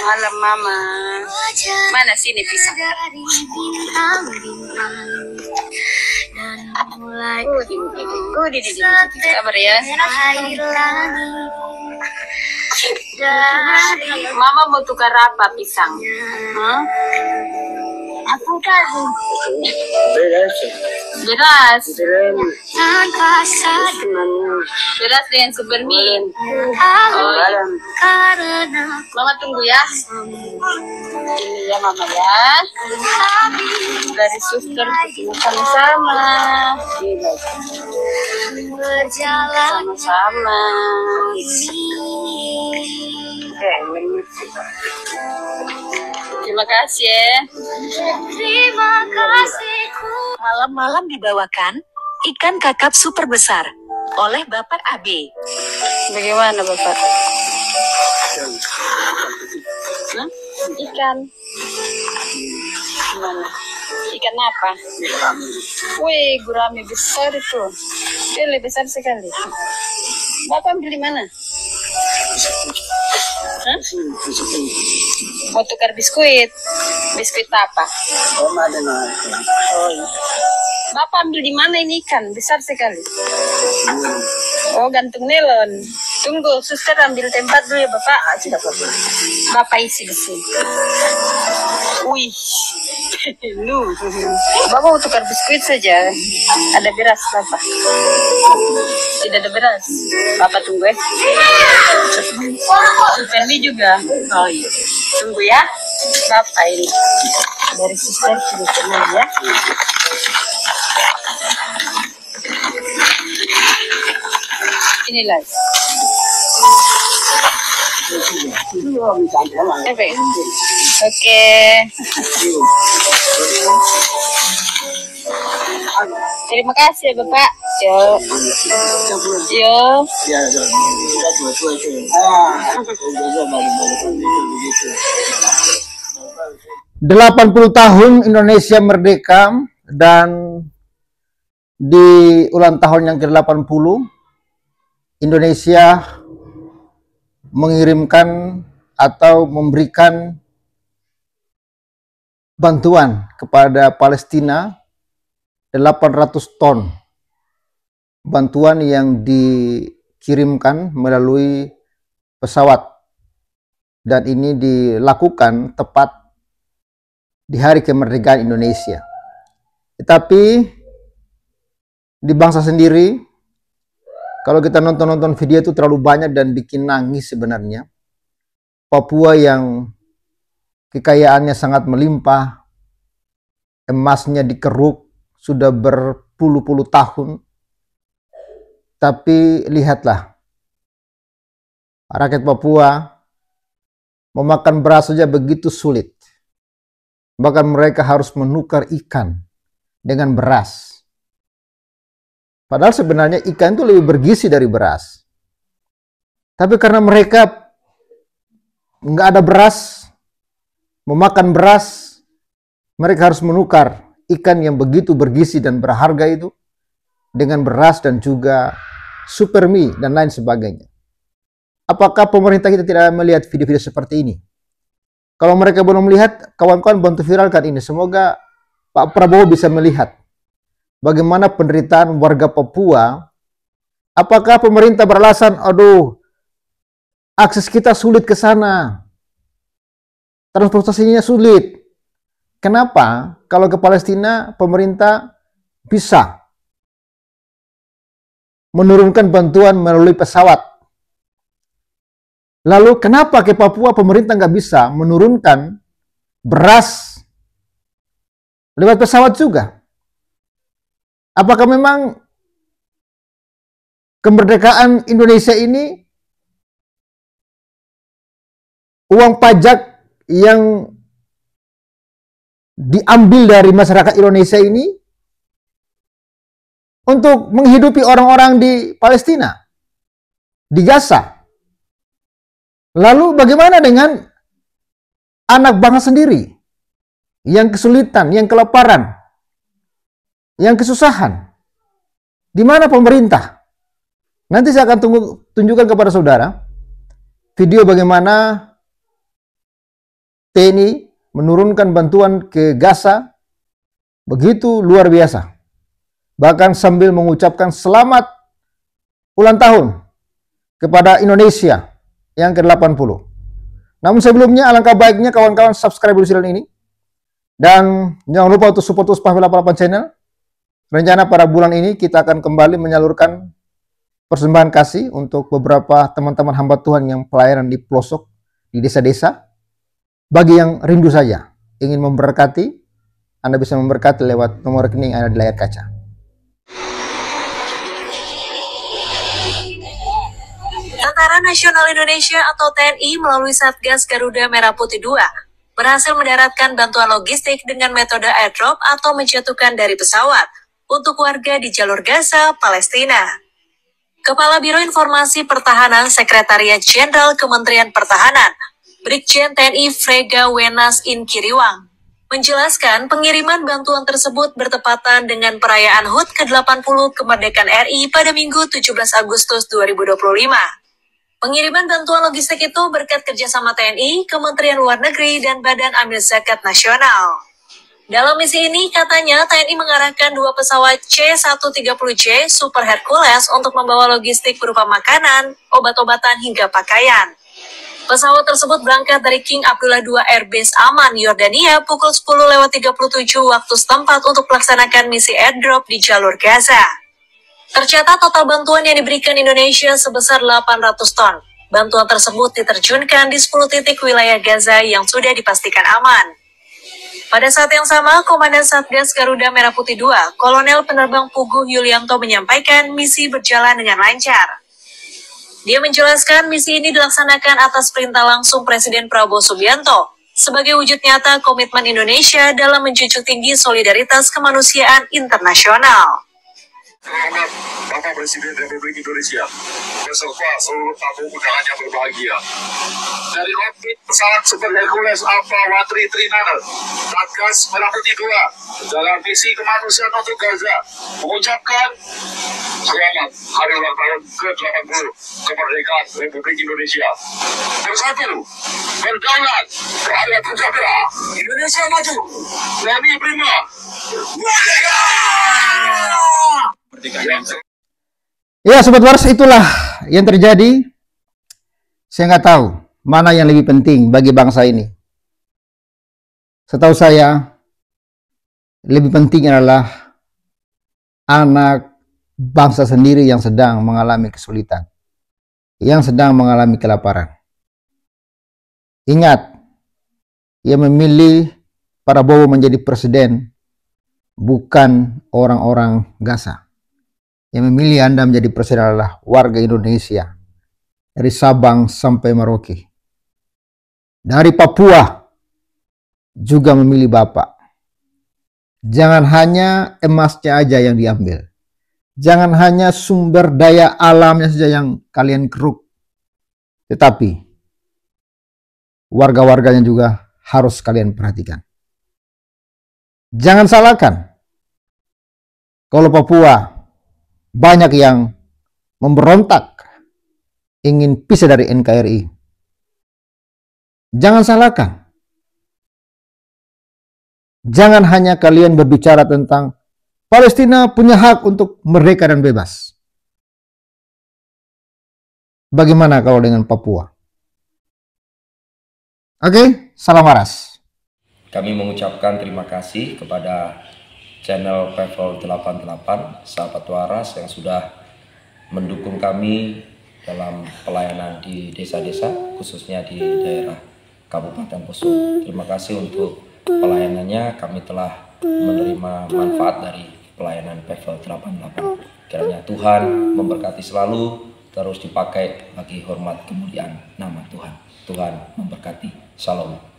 Malam Mama. Mana sini pisang? Sabar ya. Mama mau tukar apa pisang? Aku kan beras dengan super mie. Mama tunggu ya. Ini ya Mama ya. Dari suster sama-sama. Sama-sama. Terima kasih ya. Terima kasihku. Malam-malam dibawakan ikan kakap super besar oleh Bapak AB. Bagaimana Bapak? Hah? Ikan. Gimana? Ikan apa? Wih, gurame besar itu. Dia besar sekali. Bapak beli mana? Hah? Mau tukar biskuit. Biskuit apa? Oh, iya. Bapak ambil di mana ini ikan? Besar sekali. Oh, gantung nelon. Tunggu, suster ambil tempat dulu ya Bapak. Bapak isi di sini. Wih. Lu. Bapak mau tukar biskuit saja. Ada beras Bapak? Tidak ada beras. Bapak tunggu ya. Fermi juga. Oh iya. Tunggu ya. Bapak ini. Dari suster sudah ya. Inilah. Oke. Terima kasih ya Bapak. Yo. Yo. 80 tahun Indonesia merdeka, dan di ulang tahun yang ke-80 Indonesia mengirimkan atau memberikan bantuan kepada Palestina 800 ton bantuan yang dikirimkan melalui pesawat, dan ini dilakukan tepat di hari kemerdekaan Indonesia. Tetapi di bangsa sendiri, kalau kita nonton video itu terlalu banyak dan bikin nangis sebenarnya. Papua yang kekayaannya sangat melimpah, emasnya dikeruk sudah berpuluh-puluh tahun. Tapi lihatlah, rakyat Papua memakan beras saja begitu sulit. Bahkan mereka harus menukar ikan dengan beras. Padahal sebenarnya ikan itu lebih bergizi dari beras. Tapi karena mereka nggak ada beras, memakan beras, mereka harus menukar ikan yang begitu bergizi dan berharga itu dengan beras dan juga super mie dan lain sebagainya. Apakah pemerintah kita tidak melihat video-video seperti ini? Kalau mereka belum melihat, kawan-kawan bantu viralkan ini. Semoga Pak Prabowo bisa melihat bagaimana penderitaan warga Papua. Apakah pemerintah beralasan, aduh, akses kita sulit ke sana, transportasinya sulit. Kenapa? Kalau ke Palestina, pemerintah bisa menurunkan bantuan melalui pesawat. Lalu kenapa ke Papua pemerintah nggak bisa menurunkan beras lewat pesawat juga? Apakah memang kemerdekaan Indonesia ini uang pajak yang diambil dari masyarakat Indonesia ini untuk menghidupi orang-orang di Palestina, di Gaza? Lalu bagaimana dengan anak bangsa sendiri yang kesulitan, yang kelaparan, yang kesusahan? Di mana pemerintah? Nanti saya akan tunjukkan kepada saudara video bagaimana TNI menurunkan bantuan ke Gaza begitu luar biasa. Bahkan sambil mengucapkan selamat ulang tahun kepada Indonesia yang ke-80. Namun sebelumnya alangkah baiknya kawan-kawan subscribe dulu channel ini. Dan jangan lupa untuk support terus Pahmi 88 channel. Rencana pada bulan ini kita akan kembali menyalurkan persembahan kasih untuk beberapa teman-teman hamba Tuhan yang pelayanan di pelosok, di desa-desa. Bagi yang rindu saja ingin memberkati, Anda bisa memberkati lewat nomor rekening yang ada di layar kaca. Tentara Nasional Indonesia atau TNI melalui Satgas Garuda Merah Putih II berhasil mendaratkan bantuan logistik dengan metode airdrop atau menjatuhkan dari pesawat untuk warga di jalur Gaza, Palestina. Kepala Biro Informasi Pertahanan Sekretariat Jenderal Kementerian Pertahanan, Brigjen TNI Frega Wenas Inkiriwang, menjelaskan pengiriman bantuan tersebut bertepatan dengan perayaan HUT ke-80 kemerdekaan RI pada Minggu 17 Agustus 2025. Pengiriman bantuan logistik itu berkat kerjasama TNI, Kementerian Luar Negeri, dan Badan Amil Zakat Nasional. Dalam misi ini, katanya TNI mengarahkan 2 pesawat C-130J Super Hercules untuk membawa logistik berupa makanan, obat-obatan, hingga pakaian. Pesawat tersebut berangkat dari King Abdullah II Airbase Amman, Yordania pukul 10.37 waktu setempat untuk melaksanakan misi airdrop di jalur Gaza. Tercatat total bantuan yang diberikan Indonesia sebesar 800 ton. Bantuan tersebut diterjunkan di 10 titik wilayah Gaza yang sudah dipastikan aman. Pada saat yang sama, Komandan Satgas Garuda Merah Putih II, Kolonel Penerbang Puguh Yulianto menyampaikan misi berjalan dengan lancar. Dia menjelaskan misi ini dilaksanakan atas perintah langsung Presiden Prabowo Subianto sebagai wujud nyata komitmen Indonesia dalam menjunjung tinggi solidaritas kemanusiaan internasional. Selamat Bapak Presiden Republik Indonesia beserta seluruh tamu undangannya berbahagia. Dari kokpit pesawat Super Hercules Alpha Watri Trinana, Satgas Merah Putih II dalam misi kemanusiaan untuk Gaza mengucapkan selamat hari ulang tahun ke-80 kemerdekaan Republik Indonesia. Bersatu, berdaulat, rakyat sejahtera, Indonesia maju, kami prima, merdeka! Ya Sobat Waras, itulah yang terjadi. Saya nggak tahu mana yang lebih penting bagi bangsa ini. Setahu saya lebih penting adalah anak bangsa sendiri yang sedang mengalami kesulitan, yang sedang mengalami kelaparan. Ingat, ia memilih Prabowo menjadi presiden bukan orang-orang Gaza. Yang memilih Anda menjadi presiden adalah warga Indonesia. Dari Sabang sampai Merauke. Dari Papua juga memilih Bapak. Jangan hanya emasnya aja yang diambil. Jangan hanya sumber daya alamnya saja yang kalian keruk. Tetapi warga-warganya juga harus kalian perhatikan. Jangan salahkan kalau Papua banyak yang memberontak, ingin pisah dari NKRI. Jangan salahkan. Jangan hanya kalian berbicara tentang Palestina punya hak untuk merdeka dan bebas. Bagaimana kalau dengan Papua? Oke, salam waras. Kami mengucapkan terima kasih kepada channel Pevel 88 Sahabat Waras yang sudah mendukung kami dalam pelayanan di desa-desa, khususnya di daerah Kabupaten Poso. Terima kasih untuk pelayanannya. Kami telah menerima manfaat dari pelayanan Pevel 88. Kiranya Tuhan memberkati selalu, terus dipakai bagi hormat kemuliaan nama Tuhan. Tuhan memberkati. Shalom.